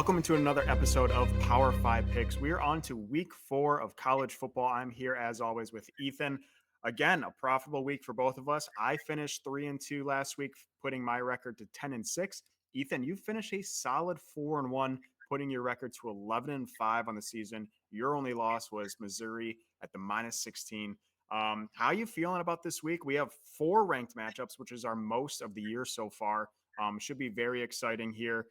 Welcome to another episode of Power 5 Picks. We are on to week 4 of college football. I'm here as always with Ethan. Again, a profitable week for both of us. I finished 3-2 last week, putting my record to 10-6. Ethan, you finished a solid 4-1, putting your record to 11-5 on the season. Your only loss was Missouri at the -16. How are you feeling about this week? We have 4 ranked matchups, which is our most of the year so far. Should be very exciting here.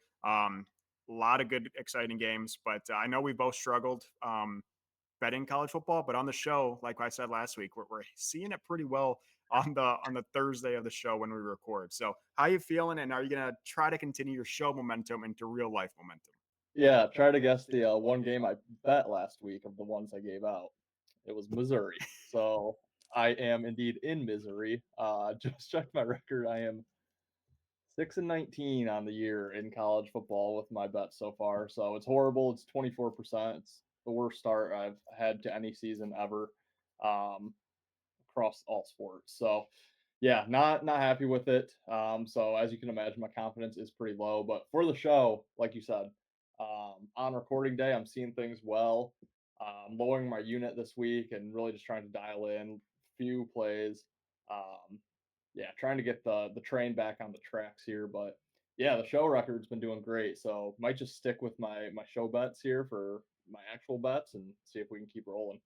A lot of good, exciting games, but I know we both struggled betting college football. But on the show, like I said last week, we're seeing it pretty well on the Thursday of the show when we record. So, how you feeling? And are you gonna try to continue your show momentum into real life momentum? Yeah, try to guess the, one game I bet last week of the ones I gave out. It was Missouri. So, I am indeed in misery. Just checked my record. I am 6-19 on the year in college football with my bets so far. So, it's horrible. It's 24%. It's the worst start I've had to any season ever, um, across all sports. So, yeah, not happy with it. So as you can imagine, my confidence is pretty low. But for the show, like you said, on recording day, I'm seeing things well. Lowering my unit this week and really just trying to dial in few plays. Um, yeah, trying to get the train back on the tracks here. But yeah, the show record's been doing great. So might just stick with my show bets here for my actual bets and see if we can keep rolling.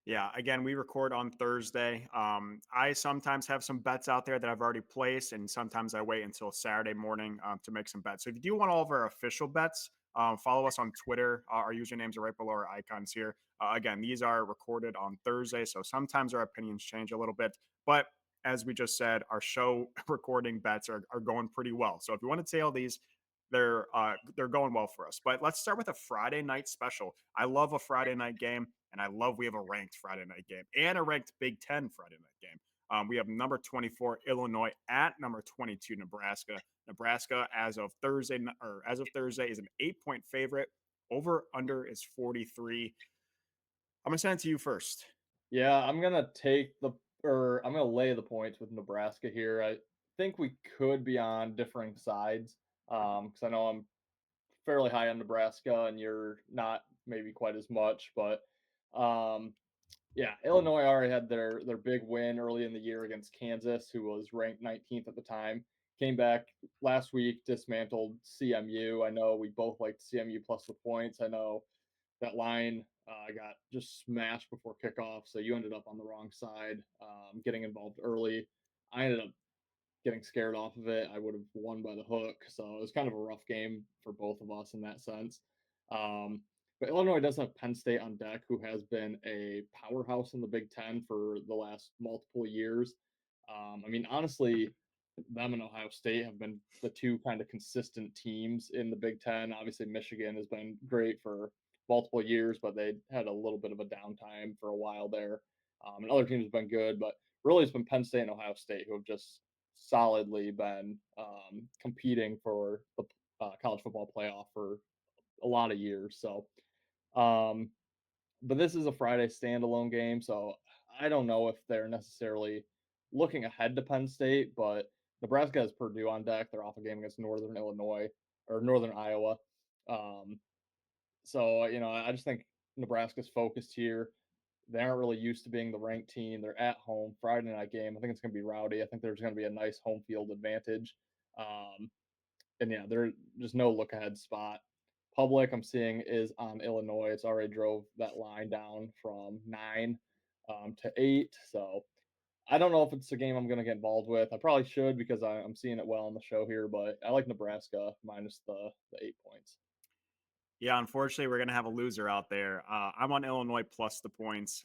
Yeah, again, we record on Thursday. I sometimes have some bets out there that I've already placed, and sometimes I wait until Saturday morning to make some bets. So if you do want all of our official bets, follow us on Twitter. Our usernames are right below our icons here. Again, these are recorded on Thursday, so sometimes our opinions change a little bit. But as we just said, our show recording bets are going pretty well. So if you want to tail these, they're going well for us. But let's start with a Friday night special. I love a Friday night game, and I love we have a ranked Friday night game and a ranked Big Ten Friday night game. We have number 24 Illinois at number 22 Nebraska. Nebraska as of Thursday is an 8-point favorite. Over under is 43. I'm gonna send it to you first. Yeah, I'm gonna lay the points with Nebraska here. I think we could be on differing sides. Because I know I'm fairly high on Nebraska and you're not maybe quite as much, but um yeah, Illinois already had their big win early in the year against Kansas, who was ranked 19th at the time. Came back last week, dismantled CMU. I know we both liked CMU plus the points. I know that line got just smashed before kickoff, so you ended up on the wrong side, getting involved early. I ended up getting scared off of it. I would have won by the hook, so it was kind of a rough game for both of us in that sense. Um, but Illinois does have Penn State on deck, who has been a powerhouse in the Big Ten for the last multiple years. I mean, honestly, them and Ohio State have been the two kind of consistent teams in the Big Ten. Obviously, Michigan has been great for multiple years, but they had a little bit of a downtime for a while there. And other teams have been good, but really it's been Penn State and Ohio State who have just solidly been competing for the college football playoff for a lot of years. So, um, but this is a Friday standalone game, so I don't know if they're necessarily looking ahead to Penn State, but Nebraska has Purdue on deck. They're off a game against Northern Illinois or Northern Iowa. Um, so, I just think Nebraska's focused here. They aren't really used to being the ranked team. They're at home, Friday night game. I think it's going to be rowdy. I think there's going to be a nice home field advantage. Um, and yeah, there's just no look ahead spot. Public, I'm seeing, is on Illinois. It's already drove that line down from 9 to 8. So I don't know if it's a game I'm going to get involved with. I probably should because I'm seeing it well on the show here, but I like Nebraska minus the 8 points. Yeah, unfortunately, we're going to have a loser out there. I'm on Illinois plus the points.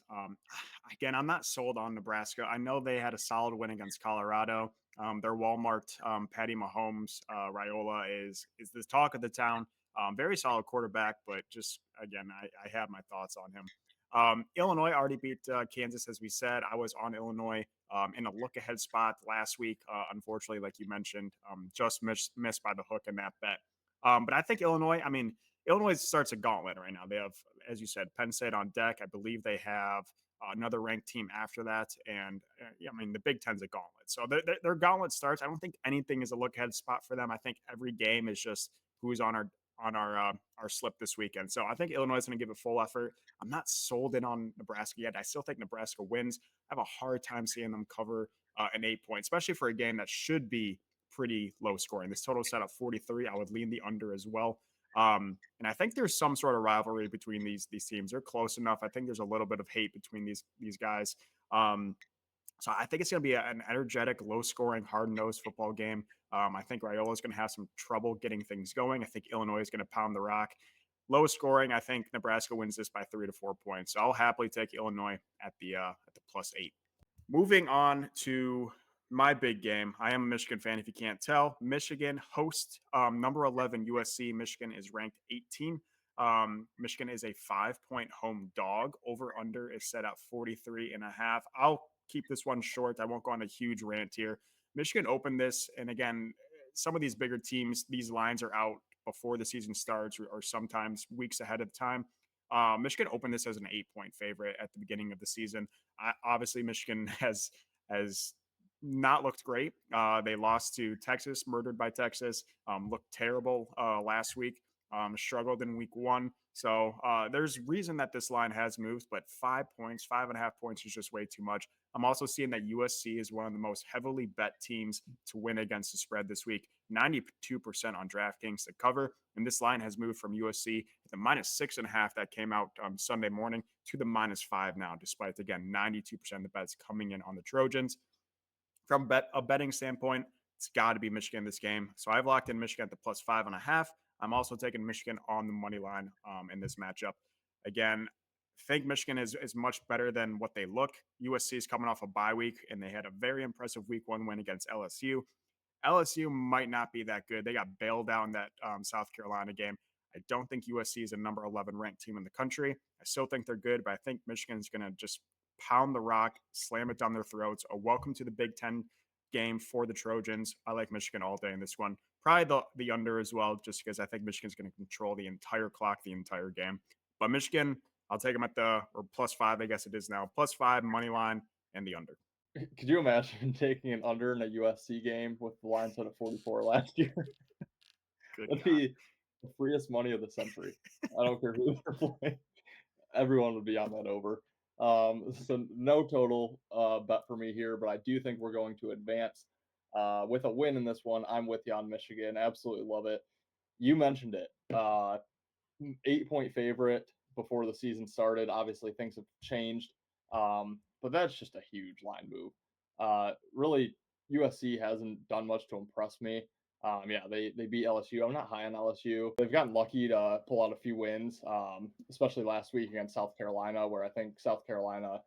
Again, I'm not sold on Nebraska. I know they had a solid win against Colorado. Their Walmart, Patty Mahomes, Raiola is the talk of the town. Very solid quarterback, but just again, I have my thoughts on him. Illinois already beat Kansas, as we said. I was on Illinois in a look ahead spot last week. Unfortunately, like you mentioned, just missed by the hook in that bet. But I think Illinois, I mean, Illinois starts a gauntlet right now. They have, as you said, Penn State on deck. I believe they have another ranked team after that. And yeah, I mean, the Big Ten's a gauntlet. So their gauntlet starts. I don't think anything is a look ahead spot for them. I think every game is just who's on our on our slip this weekend. So I think Illinois is going to give a full effort. I'm not sold in on Nebraska yet. I still think Nebraska wins. I have a hard time seeing them cover an 8 point, especially for a game that should be pretty low scoring. This total set at 43. I would lean the under as well. And I think there's some sort of rivalry between these teams. They're close enough. I think there's a little bit of hate between these guys. Um, so I think it's going to be an energetic, low-scoring, hard-nosed football game. I think Raiola is going to have some trouble getting things going. I think Illinois is going to pound the rock. Low scoring. I think Nebraska wins this by 3 to 4 points. So I'll happily take Illinois at the +8. Moving on to my big game. I am a Michigan fan, if you can't tell. Michigan hosts number 11 USC. Michigan is ranked 18. Michigan is a 5 point home dog. Over under is set at 43 and a half. I'll keep this one short. I won't go on a huge rant here. Michigan opened this, and again, some of these bigger teams, these lines are out before the season starts or sometimes weeks ahead of time. Michigan opened this as an 8 point favorite at the beginning of the season. Obviously, Michigan has not looked great. They lost to Texas, murdered by Texas. Looked terrible last week. Struggled in week one. So there's reason that this line has moved, but 5 points, 5.5 points is just way too much. I'm also seeing that USC is one of the most heavily bet teams to win against the spread this week. 92% on DraftKings to cover. And this line has moved from USC at the -6.5 that came out Sunday morning to the -5 now, despite, again, 92% of the bets coming in on the Trojans. From a betting standpoint, it's got to be Michigan in this game. So I've locked in Michigan at the +5.5. I'm also taking Michigan on the money line in this matchup. Again, think Michigan is much better than what they look. USC is coming off a bye week, and they had a very impressive week one win against LSU. LSU might not be that good. They got bailed out in that South Carolina game. I don't think USC is a number 11 ranked team in the country. I still think they're good, but I think Michigan's going to just pound the rock, slam it down their throats. A welcome to the Big Ten game for the Trojans. I like Michigan all day in this one. Probably the under as well, just because I think Michigan's going to control the entire clock, the entire game. But Michigan, I'll take them at the or +5, I guess it is now. +5 money line and the under. Could you imagine taking an under in a USC game with the line set at 44 last year? Good That'd God. be the freest money of the century. I don't care who they're playing. Everyone would be on that over. So no total bet for me here, but I do think we're going to advance with a win in this one. I'm with you on Michigan. Absolutely love it. You mentioned it. 8 point favorite before the season started. Obviously, things have changed, but that's just a huge line move. Really, USC hasn't done much to impress me. Yeah, they beat LSU. I'm not high on LSU. They've gotten lucky to pull out a few wins, especially last week against South Carolina, where I think South Carolina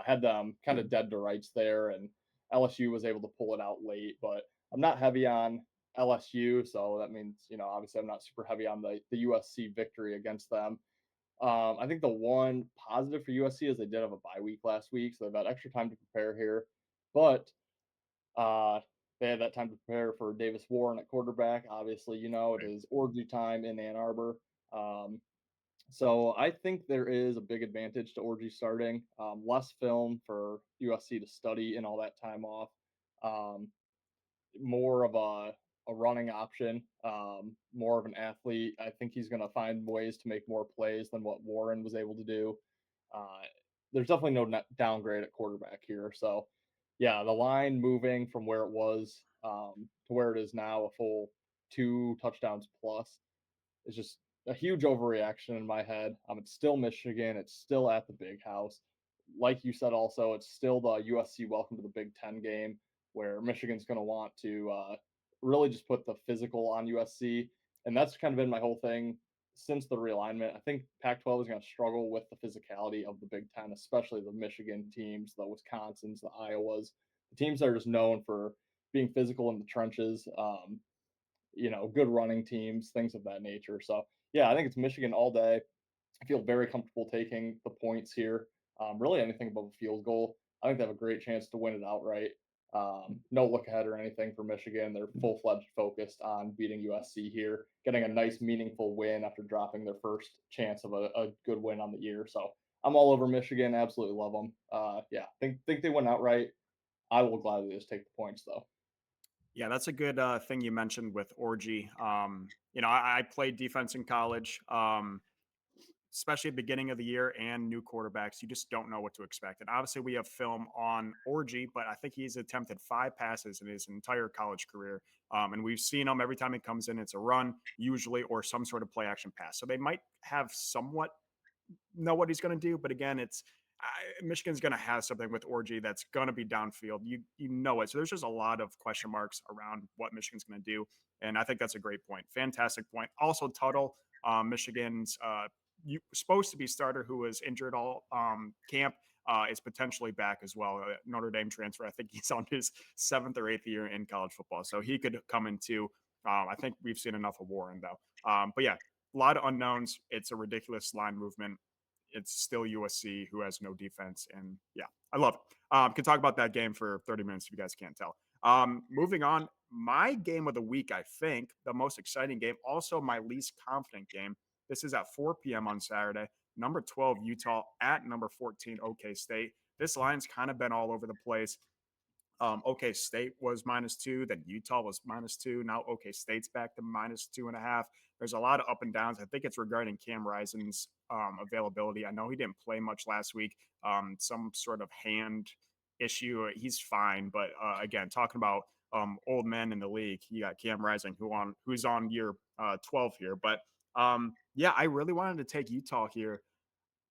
had them kind of dead to rights there, and LSU was able to pull it out late. But I'm not heavy on LSU, so that means obviously I'm not super heavy on the USC victory against them. I think the one positive for USC is they did have a bye week last week, so they've had extra time to prepare here. But uh, they had that time to prepare for Davis Warren at quarterback. Obviously, it Right. is orgy time in Ann Arbor. Um, so I think there is a big advantage to Orgy starting. Less film for USC to study and all that time off. Um, More of a running option, more of an athlete. I think he's going to find ways to make more plays than what Warren was able to do. Uh, there's definitely no downgrade at quarterback here. So, yeah, the line moving from where it was to where it is now, a full 2 touchdowns plus, is just a huge overreaction in my head. It's still Michigan. It's still at the big house. Like you said, also, it's still the USC welcome to the Big Ten game where Michigan's going to want to really just put the physical on USC. And that's kind of been my whole thing since the realignment. I think Pac 12 is going to struggle with the physicality of the Big Ten, especially the Michigan teams, the Wisconsins, the Iowas, the teams that are just known for being physical in the trenches. Good running teams, things of that nature. So, yeah, I think it's Michigan all day. I feel very comfortable taking the points here. Really, anything above a field goal. I think they have a great chance to win it outright. No look ahead or anything for Michigan. They're full fledged focused on beating USC here, getting a nice, meaningful win after dropping their first chance of a good win on the year. So I'm all over Michigan. Absolutely love them. Yeah, think they win outright. I will gladly just take the points though. Yeah, that's a good thing you mentioned with Orgy. I played defense in college. Especially at the beginning of the year and new quarterbacks, you just don't know what to expect. And obviously, we have film on Orgy, but I think he's attempted 5 passes in his entire college career. And we've seen him every time he comes in, it's a run, usually, or some sort of play action pass. So they might have somewhat know what he's going to do. But again, Michigan's going to have something with Orgy that's going to be downfield. You know it. So there's just a lot of question marks around what Michigan's going to do, and I think that's a great point. Fantastic point. Also, Tuttle, Michigan's supposed to be starter who was injured all camp. Is potentially back as well. Notre Dame transfer. I think he's on his 7th or 8th year in college football, so he could come into. I think we've seen enough of Warren though. But yeah, a lot of unknowns. It's a ridiculous line movement. It's still USC who has no defense, and yeah, I love it. Could talk about that game for 30 minutes if you guys can't tell. Moving on, my game of the week, I think the most exciting game, also my least confident game. This is at 4 p.m. on Saturday. Number 12 Utah at number 14 OK State. This line's kind of been all over the place. OK State was -2, then Utah was -2. Now OK State's back to -2.5. There's a lot of up and downs. I think it's regarding Cam Rising's availability. I know he didn't play much last week. Some sort of hand issue. He's fine, but again, talking about old men in the league, you got Cam Rising who's on year 12 here. But yeah, I really wanted to take Utah here,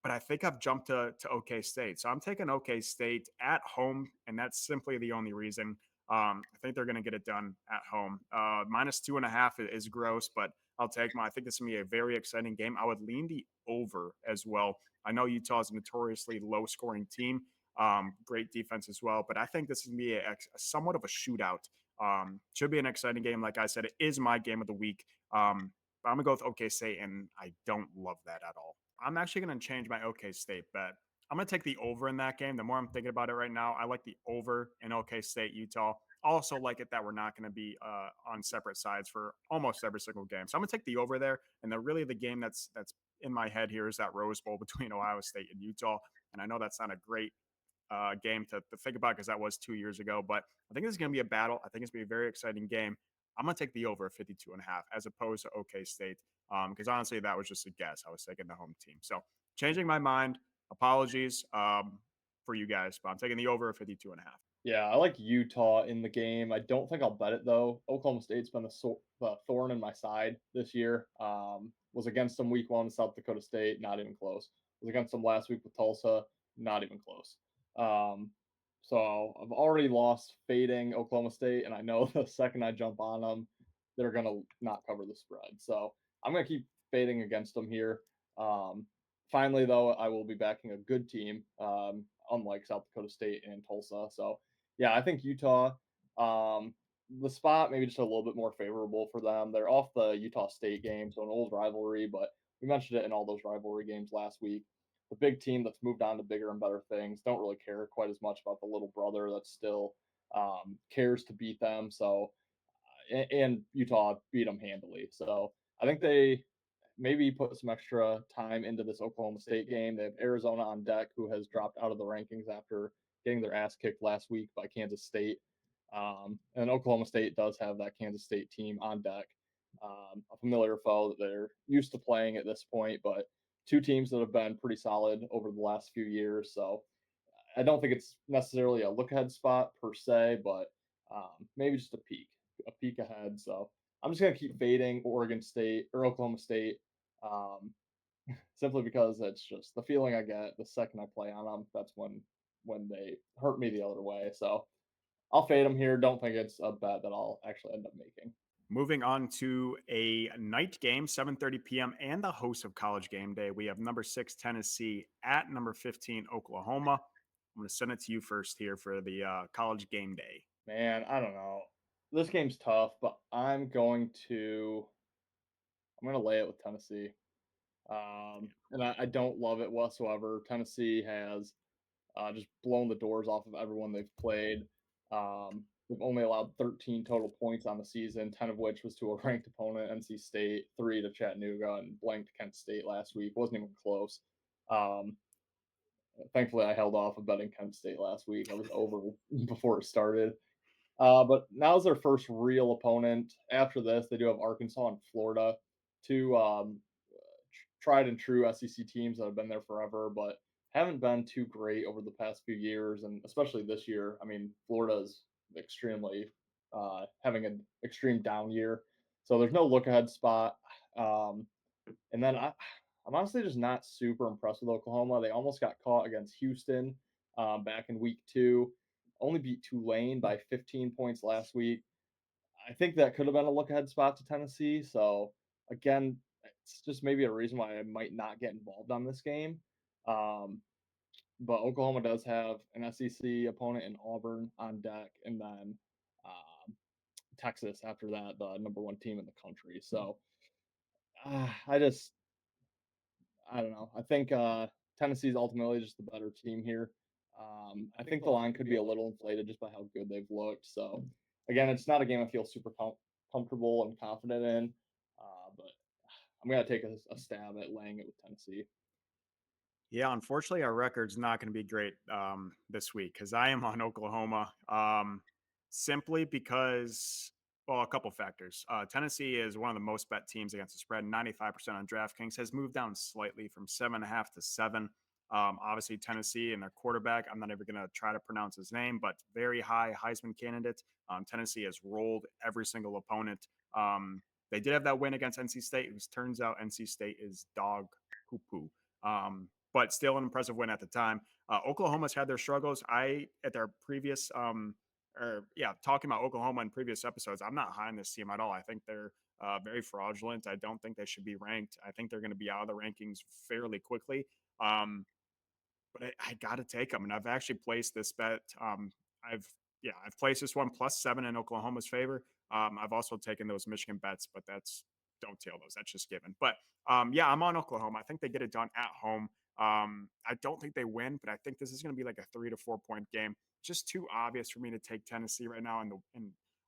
but I think I've jumped to OK State. So I'm taking OK State at home, and that's simply the only reason. I think they're going to get it done at home. -2.5 is gross, but I'll take my. I think this is going to be a very exciting game. I would lean the over as well. I know Utah is a notoriously low scoring team, great defense as well, but I think this is going to be a somewhat of a shootout. Should be an exciting game. Like I said, it is my game of the week. But I'm going to go with OK State, and I don't love that at all. I'm actually going to change my OK State bet. I'm going to take the over in that game. The more I'm thinking about it right now, I like the over in OK State, Utah. Also, like it that we're not going to be on separate sides for almost every single game. So I'm going to take the over there. And then really the game that's in my head here is that Rose Bowl between Ohio State and Utah. And I know that's not a great game to think about because that was 2 years ago. But I think this is going to be a battle. I think it's going to be a very exciting game. I'm going to take the over 52.5 as opposed to OK State because honestly, that was just a guess. I was taking the home team. So changing my mind. Apologies for you guys, but I'm taking the over 52.5. Yeah, I like Utah in the game. I don't think I'll bet it though. Oklahoma State's been the thorn in my side this year. Was against them week one, South Dakota State, not even close. Was against them last week with Tulsa, not even close. Um, so I've already lost fading Oklahoma State, and I know the second I jump on them, they're gonna not cover the spread. So I'm gonna keep fading against them here. Um, Finally, though, I will be backing a good team, unlike South Dakota State and Tulsa. So yeah, I think Utah, um, the spot maybe just a little bit more favorable for them. They're off the Utah State game, so an old rivalry, but we mentioned it in all those rivalry games last week. The big team that's moved on to bigger and better things don't really care quite as much about the little brother that still cares to beat them. So, and Utah beat them handily. So I think they maybe put some extra time into this Oklahoma State game. They have Arizona on deck, who has dropped out of the rankings after getting their ass kicked last week by Kansas State. And Oklahoma State does have that Kansas State team on deck, a familiar foe that they're used to playing at this point, but two teams that have been pretty solid over the last few years. So I don't think it's necessarily a look ahead spot per se, but maybe just a peek ahead. So I'm just gonna keep fading Oregon State or Oklahoma State, um, simply because it's just the feeling I get the second I play on them. That's when they hurt me the other way. So I'll fade them here. Don't think it's a bet that I'll actually end up making. Moving on to a night game, 7:30 p.m. and the host of College Game Day. We have number 6 Tennessee at number 15 Oklahoma. I'm going to send it to you first here for the College Game Day. Man, I don't know. This game's tough, but I'm gonna lay it with Tennessee. And I don't love it whatsoever. Tennessee has just blown the doors off of everyone they've played. They've only allowed 13 total points on the season, 10 of which was to a ranked opponent, NC State, 3 to Chattanooga, and blanked Kent State last week. Wasn't even close. Um, Thankfully, I held off of betting Kent State last week. I was over before it started. But now's their first real opponent. After this, they do have Arkansas and Florida, two tried and true SEC teams that have been there forever, but haven't been too great over the past few years, and especially this year. I mean, Florida is extremely having an extreme down year, so there's no look ahead spot. Um, and then I'm honestly just not super impressed with Oklahoma. They almost got caught against Houston back in week 2. Only beat Tulane by 15 points last week. I think that could have been a look ahead spot to Tennessee. So again, it's just maybe a reason why I might not get involved on this game. Um, but Oklahoma does have an SEC opponent in Auburn on deck, and then um, Texas after that, the number one team in the country. So I just I don't know. I think Tennessee's ultimately just the better team here. I think the line could be a little inflated just by how good they've looked. So again, it's not a game I feel super comfortable and confident in, but I'm gonna take a stab at laying it with Tennessee. Yeah, unfortunately, our record's not going to be great this week because I am on Oklahoma simply because, well, a couple factors. Tennessee is one of the most bet teams against the spread. 95% on DraftKings has moved down slightly from 7.5 to 7. Obviously, Tennessee and their quarterback, I'm not ever going to try to pronounce his name, but very high Heisman candidate. Tennessee has rolled every single opponent. They did have that win against NC State, which turns out NC State is dog poo poo. But still an impressive win at the time. Oklahoma's had their struggles. At their previous, or yeah, talking about Oklahoma in previous episodes, I'm not high on this team at all. I think they're very fraudulent. I don't think they should be ranked. I think they're going to be out of the rankings fairly quickly. Um, but I got to take them. And I've actually placed this bet. I've I've placed this one +7 in Oklahoma's favor. I've also taken those Michigan bets, but that's don't tail those. That's just given. But yeah, I'm on Oklahoma. I think they get it done at home. I don't think they win, but I think this is going to be like a 3 to 4 point game. Just too obvious for me to take Tennessee right now, and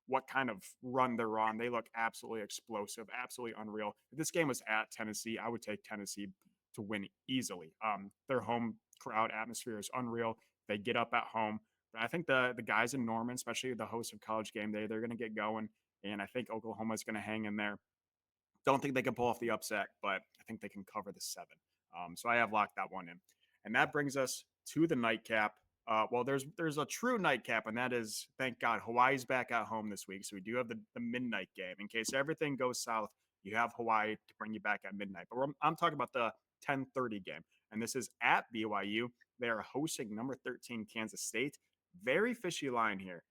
what kind of run they're on. They look absolutely explosive, absolutely unreal. If this game was at Tennessee, I would take Tennessee to win easily. Their home crowd atmosphere is unreal. They get up at home. But I think the guys in Norman, especially the hosts of College Game Day, they're going to get going, and I think Oklahoma is going to hang in there. Don't think they can pull off the upset, but I think they can cover the 7. So I have locked that one in, and that brings us to the nightcap. Well, there's a true nightcap, and that is, thank God, Hawaii's back at home this week, so we do have the midnight game in case everything goes south. You have Hawaii to bring you back at midnight, but I'm talking about the 10:30 game, and this is at BYU. They are hosting number 13 Kansas State. Very fishy line here.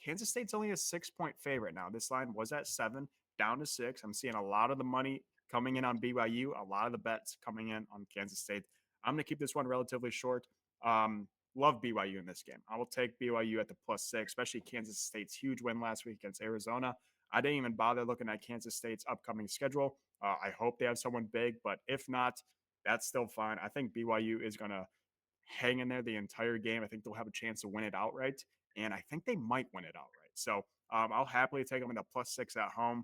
Kansas State's only a 6 point favorite now. This line was at 7, down to 6. I'm seeing a lot of the money coming in on BYU, a lot of the bets coming in on Kansas State. I'm going to keep this one relatively short. Love BYU in this game. I will take BYU at the +6, especially Kansas State's huge win last week against Arizona. I didn't even bother looking at Kansas State's upcoming schedule. I hope they have someone big, but if not, that's still fine. I think BYU is going to hang in there the entire game. I think they'll have a chance to win it outright, and I think they might win it outright. So I'll happily take them in the +6 at home.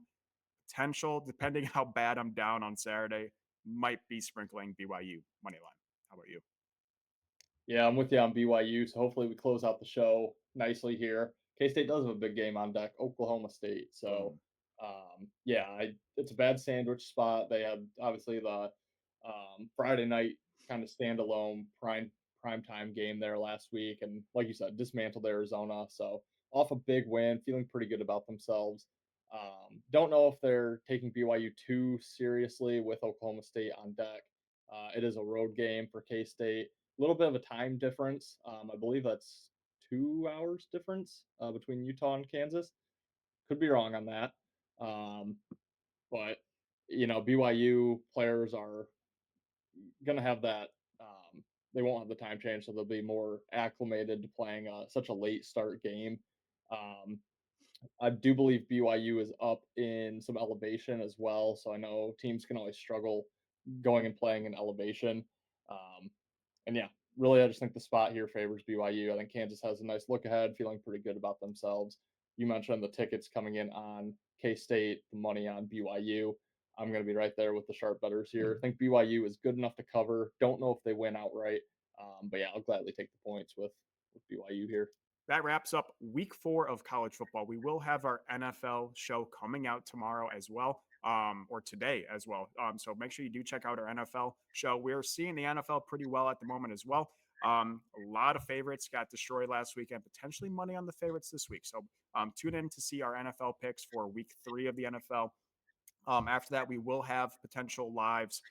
Potential, depending how bad I'm down on Saturday, might be sprinkling BYU money line. How about you? Yeah, I'm with you on BYU. So hopefully we close out the show nicely here. K State does have a big game on deck, Oklahoma State. So Boom. yeah, it's a bad sandwich spot. They have obviously the Friday night kind of standalone prime time game there last week, and like you said, dismantled Arizona. So off a big win, feeling pretty good about themselves. Don't know if they're taking BYU too seriously with Oklahoma State on deck. It is a road game for K State. A little bit of a time difference. I believe that's 2 hours difference between Utah and Kansas. Could be wrong on that. Um, but BYU players are gonna have that. They won't have the time change, so they'll be more acclimated to playing such a late start game. Um, I do believe BYU is up in some elevation as well, so I know teams can always struggle going and playing in elevation. Um, and yeah, really, I just think the spot here favors BYU. I think Kansas has a nice look ahead, feeling pretty good about themselves. You mentioned the tickets coming in on K State, the money on BYU. I'm going to be right there with the sharp betters here. I think BYU is good enough to cover. Don't know if they win outright, but yeah, I'll gladly take the points with BYU here. that wraps up week 4 of college football. We will have our NFL show coming out tomorrow as well, or today as well. So make sure you do check out our NFL show. We're seeing the NFL pretty well at the moment as well. A lot of favorites got destroyed last weekend, potentially money on the favorites this week. So tune in to see our NFL picks for week 3 of the NFL. After that, we will have potential lives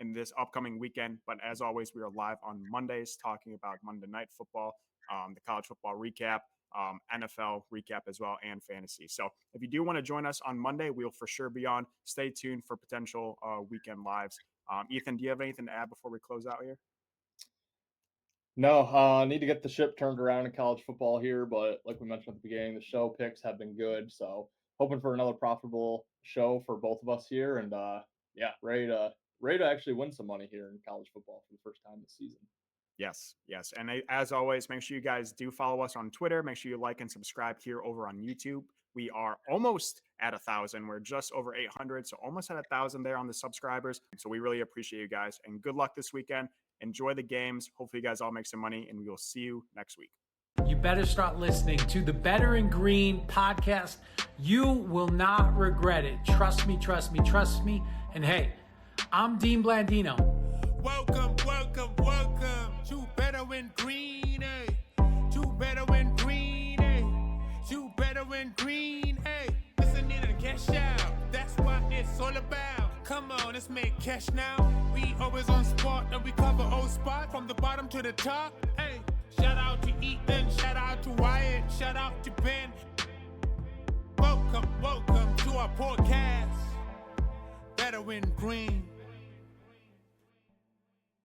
in this upcoming weekend. But as always, we are live on Mondays talking about Monday Night Football, the college football recap, NFL recap as well, and fantasy. So if you do want to join us on Monday, we'll for sure be on. Stay tuned for potential weekend lives. Ethan, do you have anything to add before we close out here? No, need to get the ship turned around in college football here, but like we mentioned at the beginning, the show picks have been good, so hoping for another profitable show for both of us here, and yeah, ready to actually win some money here in college football for the first time this season. Yes, yes. And as always, make sure you guys do follow us on Twitter. Make sure you like and subscribe here over on YouTube. We are almost at 1,000. We're just over 800, so almost at 1,000 there on the subscribers. So we really appreciate you guys, and good luck this weekend. Enjoy the games. Hopefully, you guys all make some money, and we will see you next week. You better start listening to the Better in Green podcast. You will not regret it. Trust me, trust me, trust me. And hey, I'm Dean Blandino. Welcome, welcome, welcome to Better in Green, eh? To Better in Green, eh? To Better in Green, eh? Listen in and cash out. That's what it's all about. Come on, let's make cash now. We always on spot and we cover all spot from the bottom to the top. Hey, shout out to Ethan, shout out to Wyatt, shout out to Ben. Welcome, welcome to our podcast. Better in Green.